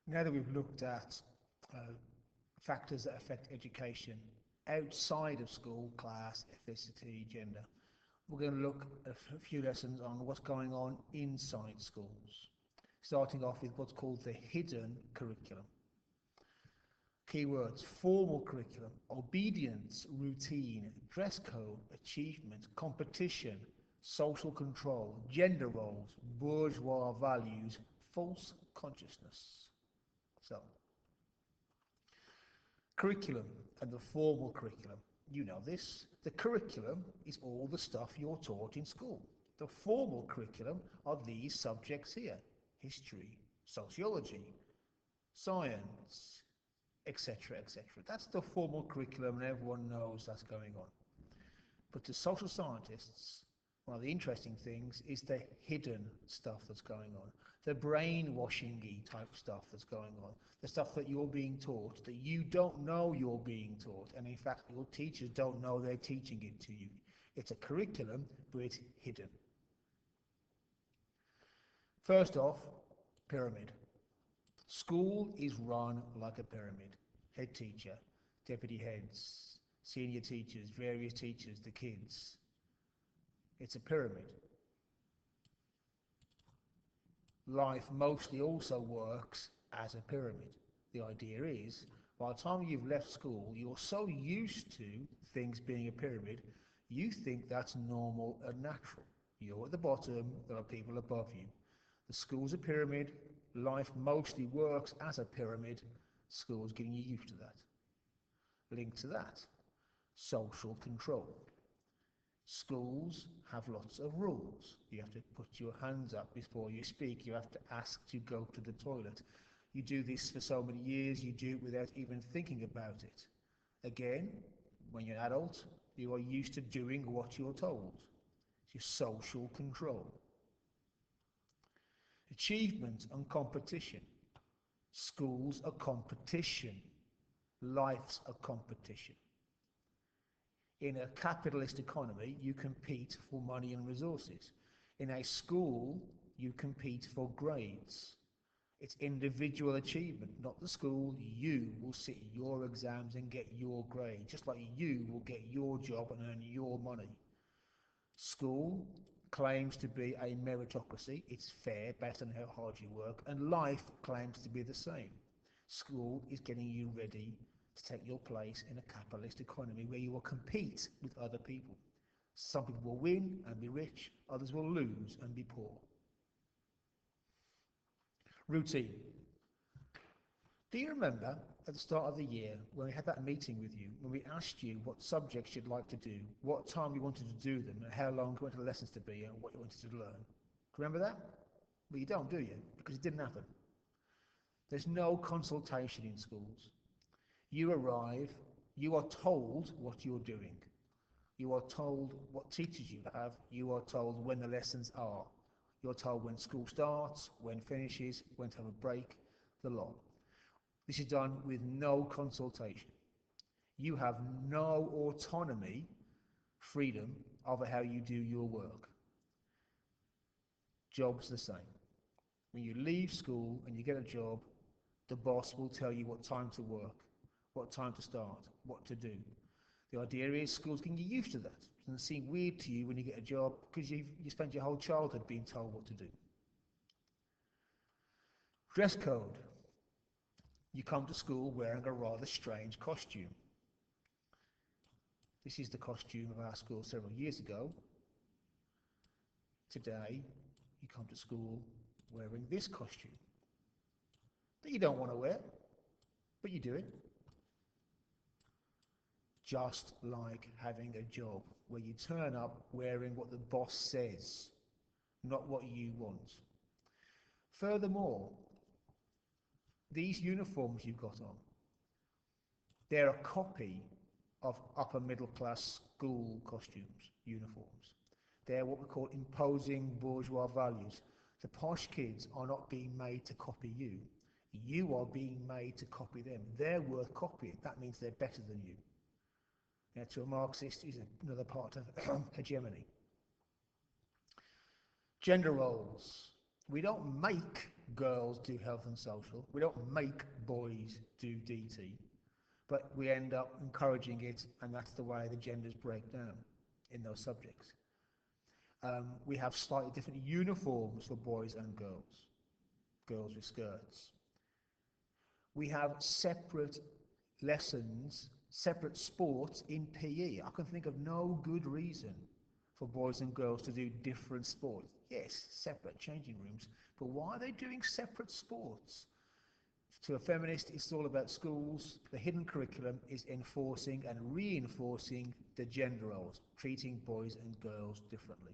Now that we've looked at factors that affect education outside of school, class, ethnicity, gender, we're going to look at a few lessons on what's going on inside schools, starting off with what's called the hidden curriculum. Keywords: formal curriculum, obedience, routine, dress code, achievement, competition, social control, gender roles, bourgeois values, false consciousness. So, curriculum and the formal curriculum. You know this. The curriculum is all the stuff you're taught in school. The formal curriculum are these subjects here: history, sociology, science, etc., etc. That's the formal curriculum, and everyone knows that's going on. But to social scientists, one of the interesting things is the hidden stuff that's going on, the brainwashing-y type stuff that's going on, the stuff that you're being taught that you don't know you're being taught, and in fact your teachers don't know they're teaching it to you. It's a curriculum, but it's hidden. First off, pyramid. School is run like a pyramid. Head teacher, deputy heads, senior teachers, various teachers, the kids. It's a pyramid. Life mostly also works as a pyramid. The idea is, by the time you've left school, you're so used to things being a pyramid, you think that's normal and natural. You're at the bottom, there are people above you. The school's a pyramid, life mostly works as a pyramid, school's getting you used to that. Linked to that, social control. Schools have lots of rules. You have to put your hands up before you speak. You have to ask to go to the toilet. You do this for so many years, you do it without even thinking about it. Again, when you're an adult, you are used to doing what you're told. It's your social control. Achievement and competition. Schools are competition. Life's a competition. In a capitalist economy, you compete for money and resources. In a school, you compete for grades. It's individual achievement, not the school. You will sit your exams and get your grade, just like you will get your job and earn your money. School claims to be a meritocracy. It's fair based on how hard you work, and life claims to be the same. School is getting you ready to take your place in a capitalist economy where you will compete with other people. Some people will win and be rich, others will lose and be poor. Routine. Do you remember at the start of the year when we had that meeting with you, when we asked you what subjects you'd like to do, what time you wanted to do them, and how long you wanted the lessons to be, and what you wanted to learn? Do you remember that? Well, you don't, do you? Because it didn't happen. There's no consultation in schools. You arrive, you are told what you're doing. You are told what teachers you have. You are told when the lessons are. You're told when school starts, when finishes, when to have a break, the lot. This is done with no consultation. You have no autonomy, freedom over how you do your work. Job's the same. When you leave school and you get a job, the boss will tell you what time to work, what time to start, what to do. The idea is schools can get used to that. It doesn't seem weird to you when you get a job because you spent your whole childhood being told what to do. Dress code. You come to school wearing a rather strange costume. This is the costume of our school several years ago. Today, you come to school wearing this costume that you don't want to wear, but you do it. Just like having a job where you turn up wearing what the boss says, not what you want. Furthermore, these uniforms you've got on, they're a copy of upper middle class school costumes, uniforms. They're what we call imposing bourgeois values. The posh kids are not being made to copy you. You are being made to copy them. They're worth copying. That means they're better than you. Now, to a Marxist, is another part of hegemony. Gender roles. We don't make girls do health and social. We don't make boys do DT, but we end up encouraging it, and that's the way the genders break down in those subjects. We have slightly different uniforms for boys and girls with skirts. We have separate lessons, separate sports in PE. I can think of no good reason for boys and girls to do different sports. Yes, separate changing rooms, but why are they doing separate sports? To a feminist, it's all about schools. The hidden curriculum is enforcing and reinforcing the gender roles, treating boys and girls differently.